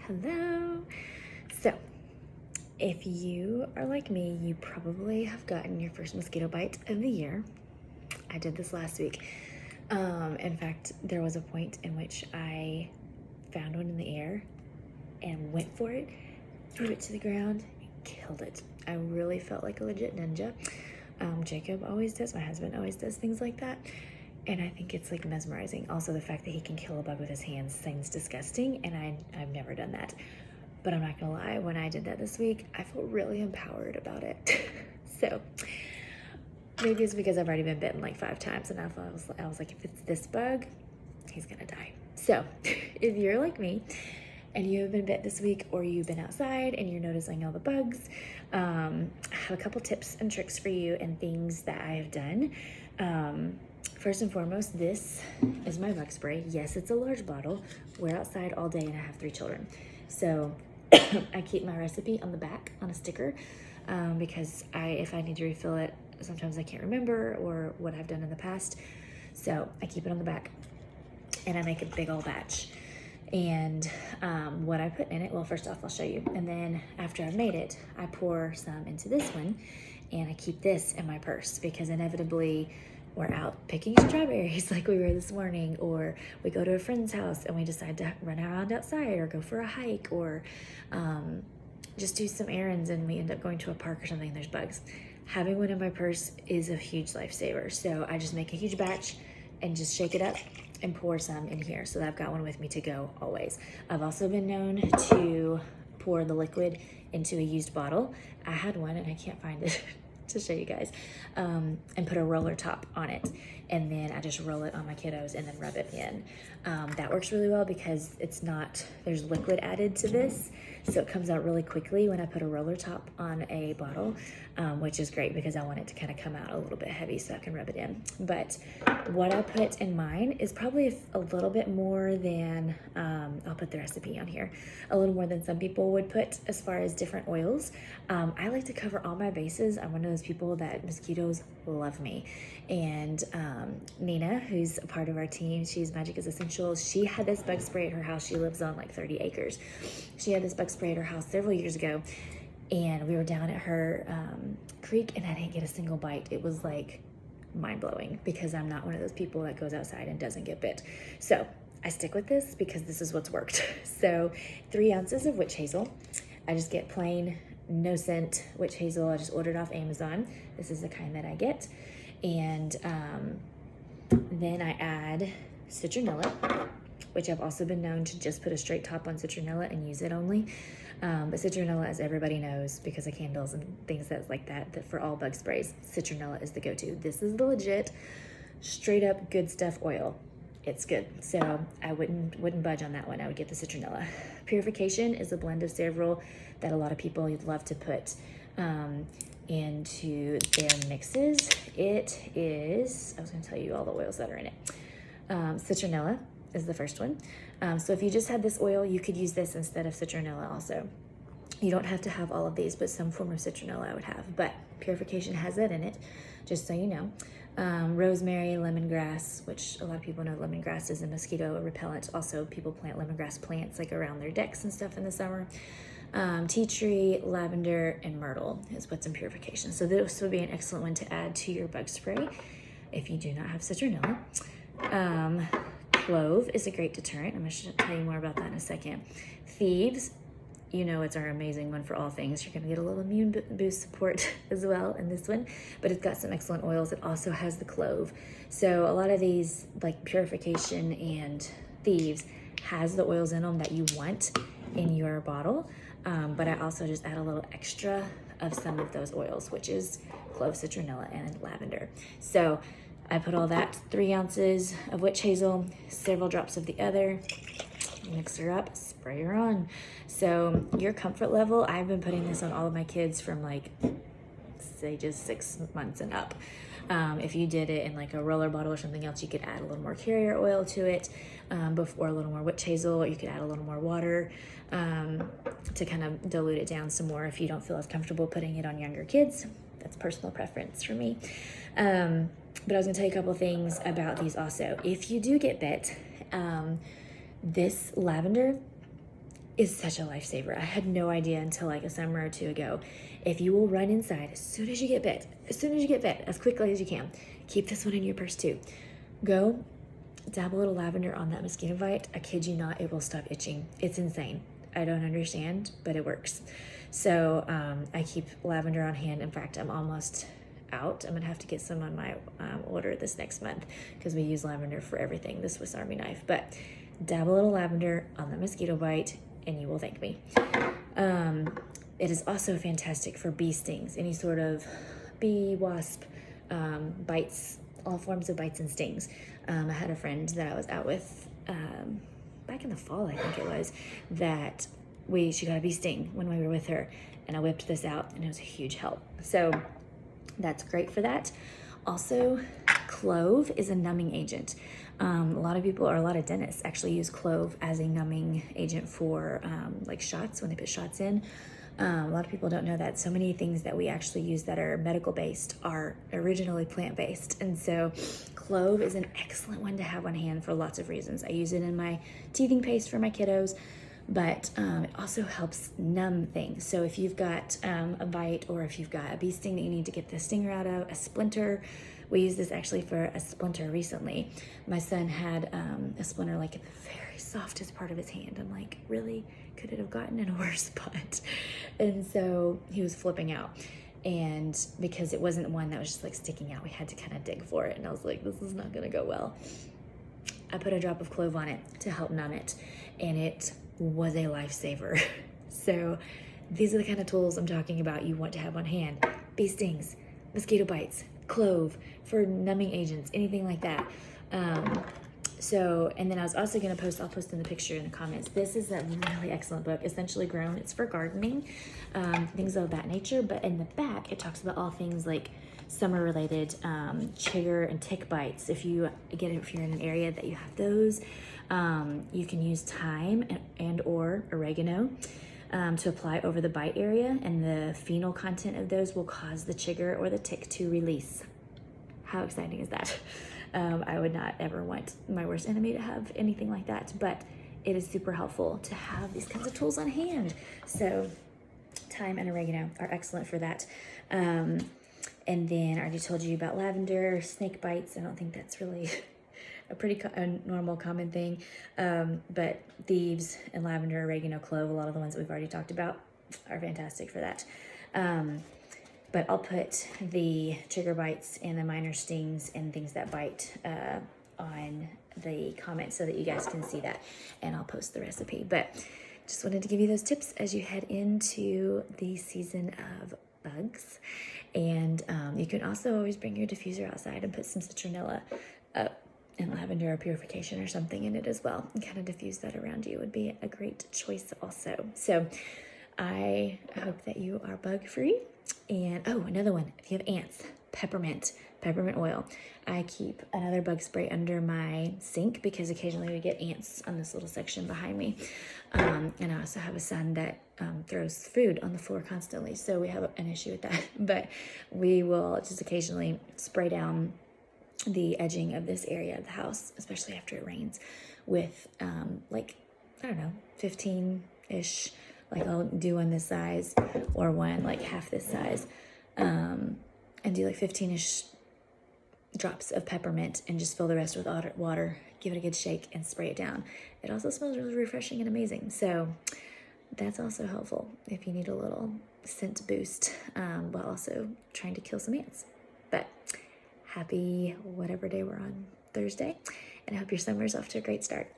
Hello. So, if you are like me, you probably have gotten your first mosquito bite of the year. I did this last week. In fact, there was a point in which I found one in the air and went for it, threw it to the ground, and killed it. I really felt like a legit ninja. Jacob always does, my husband always does things like that. And I think it's like mesmerizing. Also, the fact that he can kill a bug with his hands seems disgusting, and I've never done that. But I'm not gonna lie, when I did that this week, I felt really empowered about it. So maybe it's because I've already been bitten like 5 times, and I was like, if it's this bug, he's gonna die. So if you're like me and you have been bit this week, or you've been outside and you're noticing all the bugs, I have a couple tips and tricks for you and things that I have done. First and foremost, this is my bug spray. Yes, it's a large bottle. We're outside all day and I have 3 children. So I keep my recipe on the back on a sticker because if I need to refill it, sometimes I can't remember or what I've done in the past. So I keep it on the back and I make a big old batch. And what I put in it, well, first off, I'll show you. And then after I've made it, I pour some into this one and I keep this in my purse because inevitably we're out picking strawberries like we were this morning, or we go to a friend's house and we decide to run around outside or go for a hike, or just do some errands and we end up going to a park or something and there's bugs. Having one in my purse is a huge lifesaver. So I just make a huge batch and just shake it up and pour some in here so that I've got one with me to go always. I've also been known to pour the liquid into a used bottle. I had one and I can't find it to show you guys, and put a roller top on it, and then I just roll it on my kiddos and then rub it in. That works really well because there's liquid added to this, so it comes out really quickly when I put a roller top on a bottle, which is great because I want it to kind of come out a little bit heavy so I can rub it in. But what I put in mine is probably a little bit more than, I'll put the recipe on here, a little more than some people would put as far as different oils. I like to cover all my bases. I'm one of those people that mosquitoes love me. And Nina, who's a part of our team, she's Magic is Essential. She had this bug spray at her house. She lives on like 30 acres. She had this bug spray at her house several years ago. And we were down at her creek and I didn't get a single bite. It was like mind-blowing because I'm not one of those people that goes outside and doesn't get bit. So I stick with this because this is what's worked. So 3 ounces of witch hazel. I just get plain, no scent witch hazel. I just ordered off Amazon. This is the kind that I get. And then I add citronella, which I've also been known to just put a straight top on citronella and use it only. But citronella, as everybody knows, because of candles and things like that for all bug sprays, citronella is the go-to. This is the legit, straight up good stuff oil. It's good. So I wouldn't budge on that one. I would get the citronella. Purification is a blend of several that a lot of people love to put into their mixes. It is, I was going to tell you all the oils that are in it. Citronella is the first one. So if you just had this oil, you could use this instead of citronella also. You don't have to have all of these, but some form of citronella I would have. But purification has that in it, just so you know. Rosemary, lemongrass, which a lot of people know lemongrass is a mosquito repellent. Also, people plant lemongrass plants like around their decks and stuff in the summer. Tea tree, lavender, and myrtle is what's in purification. So this would be an excellent one to add to your bug spray if you do not have citronella. Clove is a great deterrent. I'm going to tell you more about that in a second. Thieves, you know it's our amazing one for all things. You're going to get a little immune boost support as well in this one, but it's got some excellent oils. It also has the clove. So a lot of these, like purification and thieves, has the oils in them that you want in your bottle, but I also just add a little extra of some of those oils, which is clove, citronella, and lavender. So I put all that, 3 ounces of witch hazel, several drops of the other, mix her up, spray her on. So your comfort level, I've been putting this on all of my kids from like, say just 6 months and up. If you did it in like a roller bottle or something else, you could add a little more carrier oil to it, or a little more witch hazel, or you could add a little more water to kind of dilute it down some more if you don't feel as comfortable putting it on younger kids. That's personal preference for me. But I was gonna tell you a couple things about these also. If you do get bit, this lavender is such a lifesaver. I had no idea until like a summer or two ago. If you will run inside as soon as you get bit, as quickly as you can, keep this one in your purse too. Go dab a little lavender on that mosquito bite. I kid you not, it will stop itching. It's insane. I don't understand, but it works. So I keep lavender on hand. In fact, I'm almost out. I'm gonna have to get some on my order this next month because we use lavender for everything, the Swiss Army knife. But dab a little lavender on the mosquito bite and you will thank me. It is also fantastic for bee stings, any sort of bee, wasp, bites, all forms of bites and stings. I had a friend that I was out with back in the fall, I think it was, that she got a bee sting when we were with her, and I whipped this out and it was a huge help. So that's great for that. Also, clove is a numbing agent. A lot of people, or a lot of dentists actually use clove as a numbing agent for like shots, when they put shots in. A lot of people don't know that so many things that we actually use that are medical based are originally plant based. And so clove is an excellent one to have on hand for lots of reasons. I use it in my teething paste for my kiddos, but it also helps numb things. So if you've got a bite, or if you've got a bee sting that you need to get the stinger out of, a splinter. We used this actually for a splinter recently. My son had a splinter like in the very softest part of his hand. I'm like, really? Could it have gotten in a worse spot? And so he was flipping out. And because it wasn't one that was just like sticking out, we had to kind of dig for it. And I was like, this is not gonna go well. I put a drop of clove on it to help numb it, and it was a lifesaver. So these are the kind of tools I'm talking about you want to have on hand. Bee stings, mosquito bites, clove for numbing agents, anything like that. And then I was also gonna I'll post in the picture in the comments. This is a really excellent book, Essentially Grown. It's for gardening, things of that nature. But in the back, it talks about all things like summer-related chigger and tick bites. If you're in an area that you have those, you can use thyme and or oregano to apply over the bite area, and the phenol content of those will cause the chigger or the tick to release. How exciting is that? I would not ever want my worst enemy to have anything like that, but it is super helpful to have these kinds of tools on hand. So thyme and oregano are excellent for that. And then I already told you about lavender, snake bites. I don't think that's really a normal common thing. But thieves and lavender, oregano, clove, a lot of the ones that we've already talked about are fantastic for that. But I'll put the trigger bites and the minor stings and things that bite on the comments so that you guys can see that, and I'll post the recipe. But just wanted to give you those tips as you head into the season of bugs. And you can also always bring your diffuser outside and put some citronella and lavender or purification or something in it as well, and kind of diffuse that around you would be a great choice also. So I hope that you are bug free. And another one, if you have ants, peppermint oil. I keep another bug spray under my sink because occasionally we get ants on this little section behind me. And I also have a son that throws food on the floor constantly, so we have an issue with that. But we will just occasionally spray down the edging of this area of the house, especially after it rains, with 15-ish. Like I'll do one this size or one like half this size, and do like 15-ish drops of peppermint and just fill the rest with water, give it a good shake and spray it down. It also smells really refreshing and amazing. So that's also helpful if you need a little scent boost while also trying to kill some ants. But happy whatever day we're on, Thursday, and I hope your summer's off to a great start.